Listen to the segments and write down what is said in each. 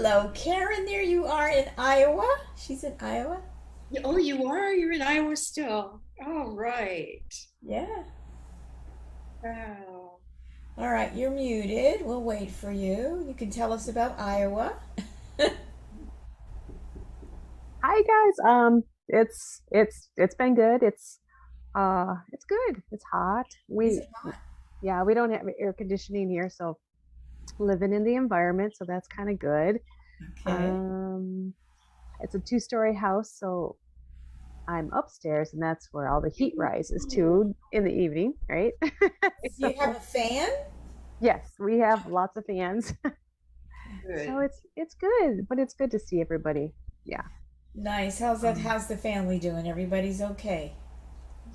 Hello, Karen. There you are in Iowa. She's in Iowa. Oh, you are? You're in Iowa still. Oh, right. Yeah. Wow. All right, you're muted. We'll wait for you. You can tell us about Iowa. Hi guys. It's been good. It's good. It's hot. Is We it hot? Yeah, we don't have air conditioning here, so living in the environment, so that's kind of good. Okay. Um it's a two-story house, so I'm upstairs and that's where all the heat rises Ooh. to in the evening, right? Do you have So a fan? yes, we have lots of fans. So Good. it's good, but it's good to see everybody. Yeah. Nice. How's that? Um How's the family doing? Everybody's okay.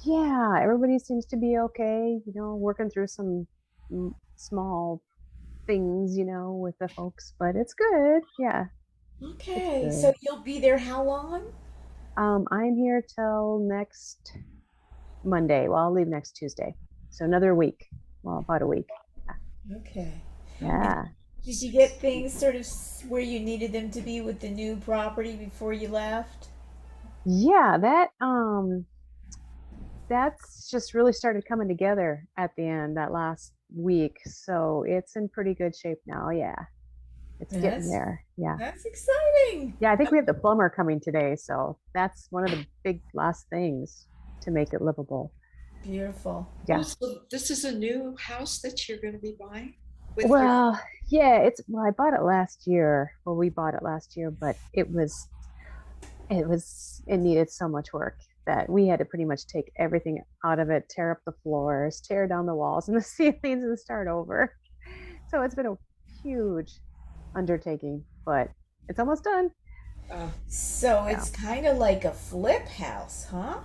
Yeah, everybody seems to be okay, working through some small things, with the folks, but it's good. Yeah, it's Okay. So good. you'll be there how long? I'm here till next Monday. Well, I'll leave next Tuesday. So another week. Well, about a week. Okay. And Yeah. did you get things sort of where you needed them to be with the new property before you left? Yeah, that's just really started coming together at the end that last week. So it's in pretty good shape now. Yeah. It's getting That's there. Yeah. that's exciting. Yeah, I think we have the plumber coming today, so that's one of the big last things to make it livable. Beautiful. Oh, Yeah. so this is a new house that you're going to be buying with your. Well, yeah, I bought it last year. Well, we bought it last year, but it needed so much work that we had to pretty much take everything out of it, tear up the floors, tear down the walls and the ceilings and start over. So it's been a huge undertaking, but it's almost done. So Yeah. it's kind of like a flip house, huh?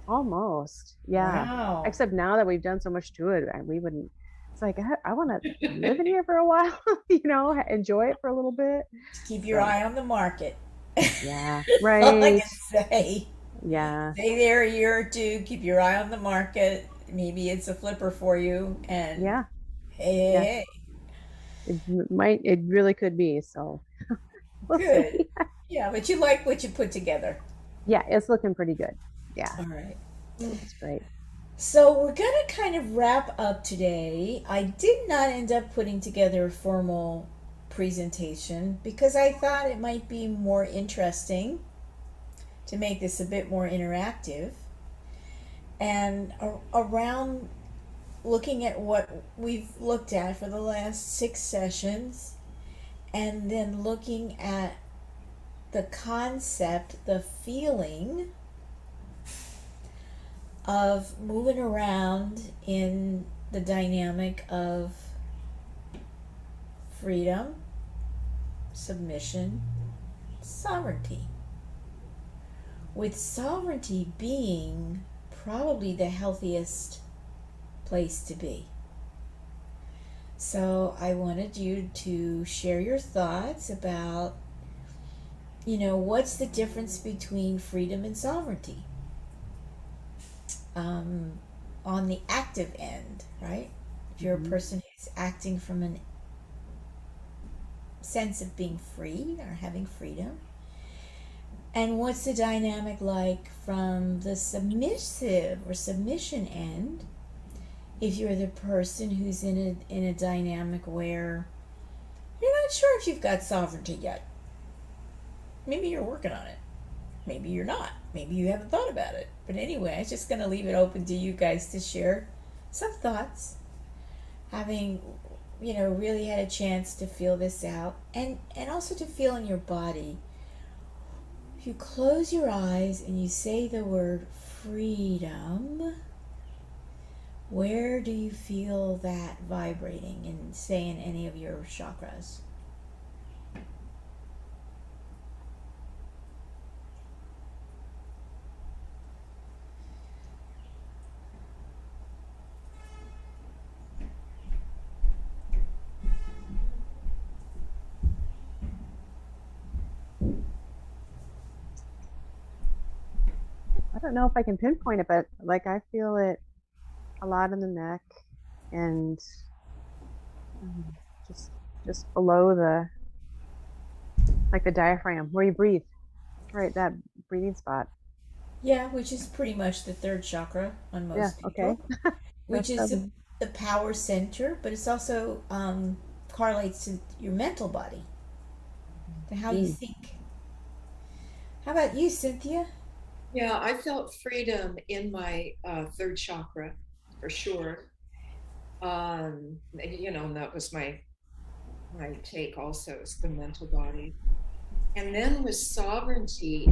Almost. Yeah. Wow. Except now that we've done so much to it, we wouldn't. It's like, I want to live in here for a while, enjoy it for a little bit. Keep your So, eye on the market. yeah. All I Right. can say. Yeah. Stay there a year or two. Keep your eye on the market. Maybe it's a flipper for you. And Yeah. hey, hey, Yeah. hey. It really could be. So we'll see. Good. Yeah, but you like what you put together. Yeah. It's looking pretty good. Yeah. All right. It's great. So we're going to kind of wrap up today. I did not end up putting together a formal presentation because I thought it might be more interesting to make this a bit more interactive and around looking at what we've looked at for the last 6 sessions and then looking at the concept, the feeling of moving around in the dynamic of freedom, submission, sovereignty. With sovereignty being probably the healthiest place to be. So I wanted you to share your thoughts about, what's the difference between freedom and sovereignty um, on the active end, right? If you're a Hmm. person who's acting from a sense of being free or having freedom, and what's the dynamic like from the submissive or submission end if you're the person who's in a dynamic where you're not sure if you've got sovereignty yet. Maybe you're working on it. Maybe you're not. Maybe you haven't thought about it. But anyway, I'm just going to leave it open to you guys to share some thoughts, having really had a chance to feel this out and also to feel in your body. If you close your eyes and you say the word freedom, where do you feel that vibrating in, say, in any of your chakras? I don't know if I can pinpoint it, but like I feel it a lot in the neck and um, just just below the like the diaphragm where you breathe, right? That breathing spot. Yeah, which is pretty much the third chakra on Yeah. most Okay. people, which That's is seven. the power center, but it's also correlates to your mental body, to how you Mm. think. How about you, Cynthia? Yeah, I felt freedom in my third chakra for sure. And that was my take also, is the mental body. And then with sovereignty,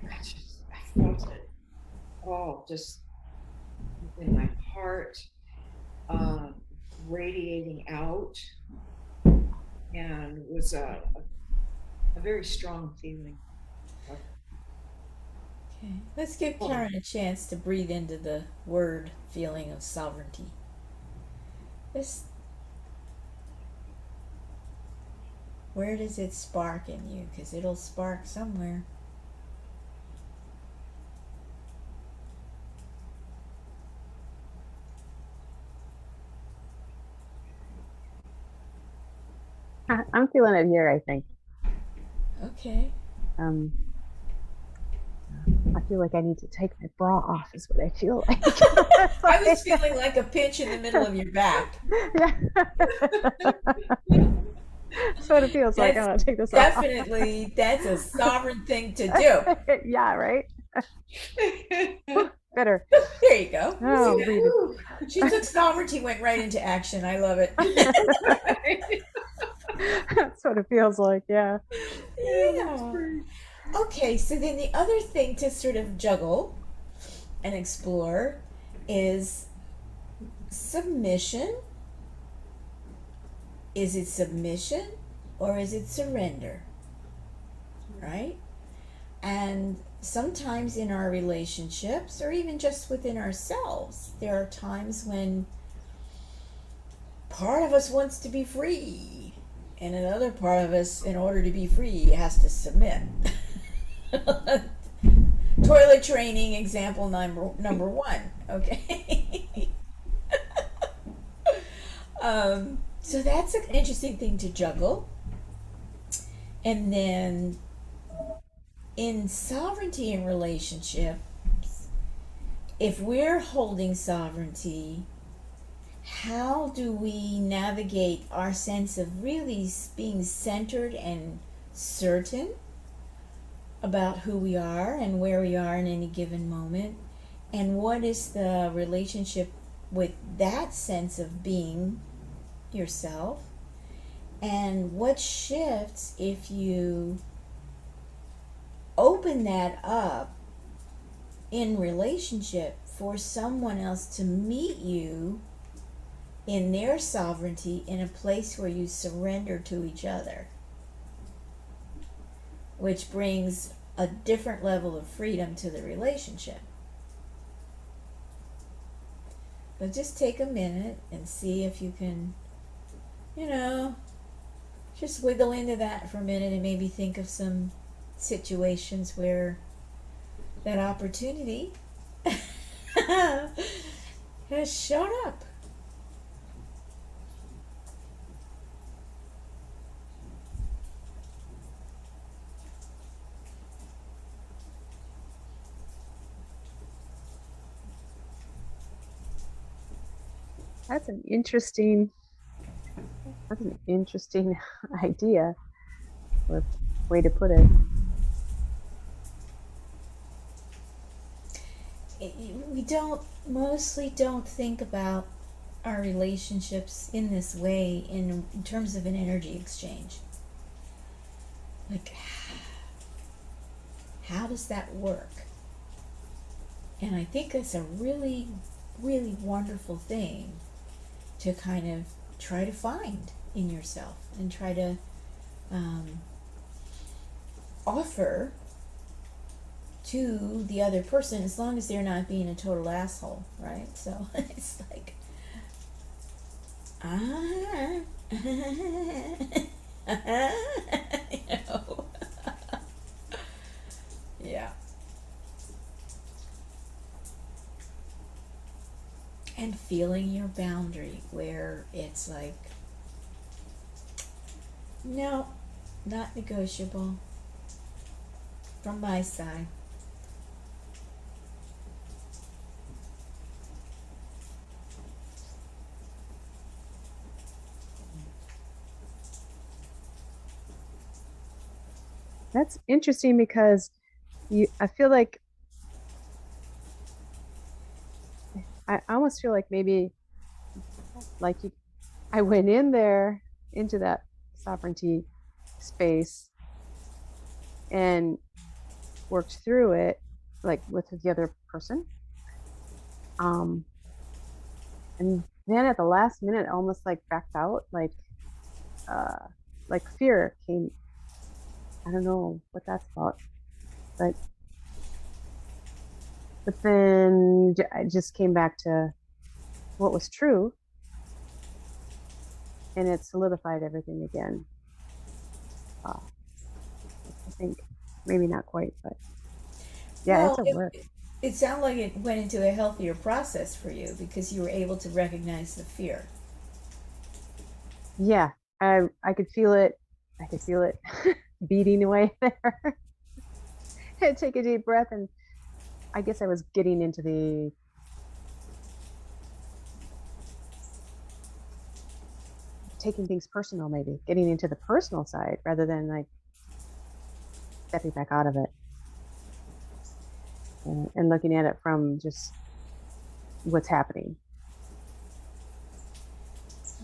I felt it all just in my heart, uh, radiating out, and was a very strong feeling. Of, Okay, let's give oh, Karen a chance to breathe into the word feeling of sovereignty. This, where does it spark in you? Because it'll spark somewhere. I'm feeling it here, I think. Okay. Um, I feel like I need to take my bra off, is what I feel like. It's I was like, feeling like a pinch in the middle of your back. yeah. That's what it feels like. That's I'm gonna take this off. that's a sovereign thing to do. Yeah, right. Better. There you go. You see Oh, that? breathing. whew. She took sovereignty, went right into action. I love it. That's what it feels like. Yeah. Yeah, that's Yeah. great. Okay, so then the other thing to sort of juggle and explore is submission. Is it submission or is it surrender? Right? And sometimes in our relationships, or even just within ourselves, there are times when part of us wants to be free, and another part of us, in order to be free, has to submit. Toilet training example number one. Okay. So that's an interesting thing to juggle. And then in sovereignty in relationships, if we're holding sovereignty, how do we navigate our sense of really being centered and certain about who we are and where we are in any given moment? And what is the relationship with that sense of being yourself? And what shifts if you open that up in relationship for someone else to meet you in their sovereignty in a place where you surrender to each other, which brings a different level of freedom to the relationship. But just take a minute and see if you can, you know, just wiggle into that for a minute and maybe think of some situations where that opportunity has shown up. That's an interesting. That's an interesting idea or way to put it. We don't mostly don't think about our relationships in this way in terms of an energy exchange. Like, how does that work? And I think that's a really, really wonderful thing to kind of try to find in yourself and try to offer to the other person, as long as they're not being a total asshole, right? So it's like, you know. Yeah. And feeling your boundary where it's like, no, Not negotiable from my side. That's interesting because I feel like I almost feel like maybe like I went in there into that sovereignty space and worked through it like with the other person. And then at the last minute, almost like backed out, uh, like fear came. I don't know what that's about, but then I just came back to what was true, and it solidified everything again. I think maybe not quite, but yeah, it's Well, a work. it sounded like it went into a healthier process for you because you were able to recognize the fear. Yeah, I could feel it. I could feel it beating away there. I'd take a deep breath, and I guess I was getting into the taking things personal, maybe getting into the personal side rather than like stepping back out of it and looking at it from just what's happening.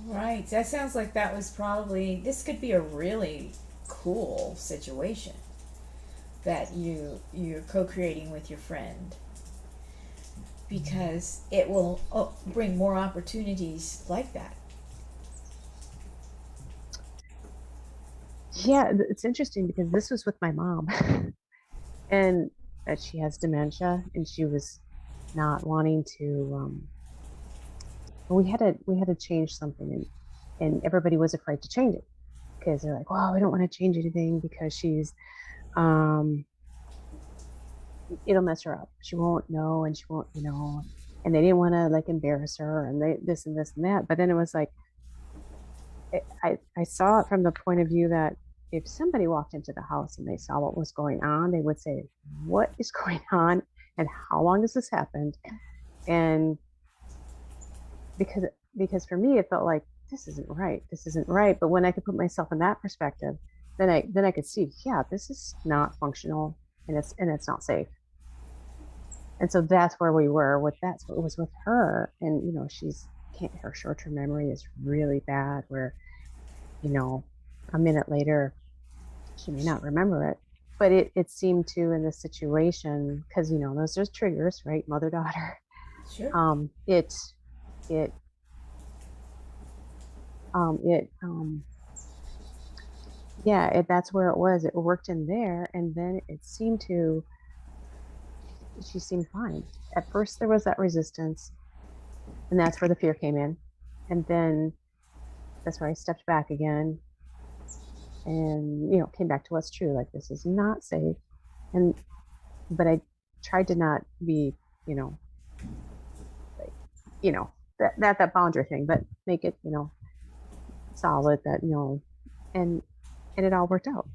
Right. That sounds like that was probably, this could be a really cool situation that you're co-creating with your friend because it will bring more opportunities like that. Yeah, it's interesting because this was with my mom, and that she has dementia, and she was not wanting to. We had to change something, and everybody was afraid to change it because they're like, well, we don't want to change anything because she's um it'll mess her up. She won't know, and she won't, and they didn't want to like embarrass her, and they this and this and that. But then it was like I saw it from the point of view that if somebody walked into the house and they saw what was going on, they would say, "What is going on, and how long has this happened?" And because for me, it felt like this isn't right. This isn't right. But when I could put myself in that perspective, then I could see, yeah, this is not functional, and it's not safe. And so that's where we were with that's what was with her. And she's can't her short-term memory is really bad where a minute later she may not remember it, but it seemed to in this situation, because those are triggers, right? Mother daughter. Sure. It it it yeah, that's where it was. It worked in there, and then it seemed to she seemed fine. At first there was that resistance, and that's where the fear came in, and then that's where I stepped back again and came back to what's true, like this is not safe. And but I tried to not be like that boundary thing, but make it solid, that and it all worked out.